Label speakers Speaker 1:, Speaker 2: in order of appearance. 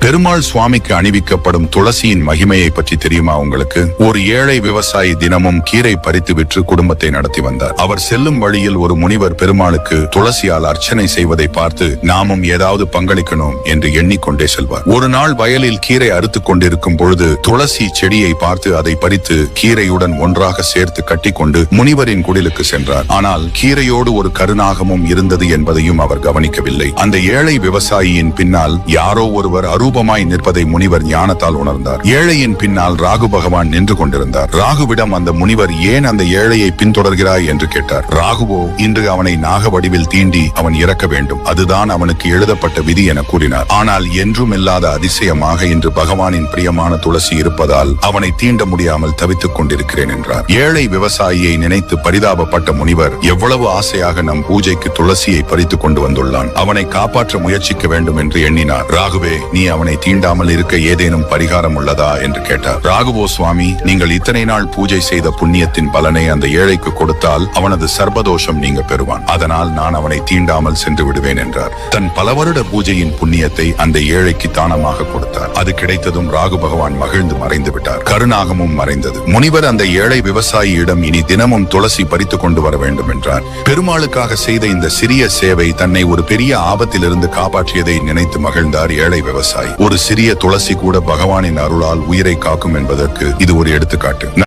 Speaker 1: பெருமாள் சுவாமிக்கு அணிவிக்கப்படும் துளசியின் மகிமையை பற்றி தெரியுமா உங்களுக்கு? ஒரு ஏழை விவசாயி தினமும் கீரை பறித்து விற்று குடும்பத்தை நடத்தி வந்தார். அவர் செல்லும் வழியில் ஒரு முனிவர் பெருமாளுக்கு துளசியால் அர்ச்சனை செய்வதை பார்த்து நாமும் ஏதாவது பங்களிக்கணும் என்று எண்ணிக்கொண்டே செல்வார். ஒரு நாள் வயலில் கீரை அறுத்துக் கொண்டிருக்கும் பொழுது துளசி செடியை பார்த்து அதை பறித்து கீரையுடன் ஒன்றாக சேர்த்து கட்டிக்கொண்டு முனிவரின் குடிலுக்கு சென்றார். ஆனால் கீரையோடு ஒரு கருநாகமும் இருந்தது என்பதையும் அவர் கவனிக்கவில்லை. அந்த ஏழை விவசாயியின் பின்னால் யாரோ ஒருவர் அரூபமாய் நிற்பதை முனிவர் ஞானத்தால் உணர்ந்தார். ஏழையின் பின்னால் ராகு பகவான் நின்று கொண்டிருந்தார். ராகுவிடம் அந்த முனிவர் ஏன் அந்த ஏழையை பின்தொடர்கிறாய் என்று கேட்டார். ராகுவோ இன்று அவனை நாக வடிவில் தீண்டி அவன் இறக்க வேண்டும், அதுதான் அவனுக்கு எழுதப்பட்ட விதி என கூறினார். ஆனால் என்றும் இல்லாத அதிசயமாக இன்று பகவானின் பிரியமான துளசி இருப்பதால் அவனை தீண்ட முடியாமல் தவித்துக் கொண்டிருக்கிறேன் என்றார். ஏழை விவசாயியை நினைத்து பரிதாபப்பட்ட முனிவர் எவ்வளவு ஆசையாக நம் பூஜைக்கு துளசியை பறித்து கொண்டு வந்துள்ளான், அவனை காப்பாற்ற முயற்சிக்க வேண்டும் என்று எண்ணினார். ராகுவே, நீ அவனை தீண்டாமல் இருக்க ஏதேனும் பரிகாரம் உள்ளதா என்று கேட்டார். ராகுவோ, சுவாமி, நீங்கள் இத்தனை நாள் பூஜை செய்த புண்ணியத்தின் பலனை அந்த ஏழைக்கு கொடுத்தால் அவனது சர்பதோஷம் நீங்க பெறுவான், அதனால் நான் அவனை தீண்டாமல் சென்று விடுவேன் என்றார். தன் பல வருட பூஜையின் புண்ணியத்தை அந்த ஏழைக்கு தானமாக கொடுத்தார். அது கிடைத்ததும் ராகு பகவான் மகிழ்ந்து மறைந்து விட்டார். கருநாகமும் மறைந்தது. முனிவர் அந்த ஏழை விவசாயியிடம் இனி தினமும் துளசி பறித்து கொண்டு வர வேண்டும் என்றார். பெருமாளுக்காக செய்த இந்த சிறிய சேவை தன்னை ஒரு பெரிய ஆபத்திலிருந்து காப்பாற்றியதை நினைத்து மகிழ்ந்தார் ஏழை விவசாயி. ஒரு சிறிய துளசி கூட பகவானின் அருளால் உயிரை காக்கும் என்பதற்கு இது ஒரு எடுத்துக்காட்டு.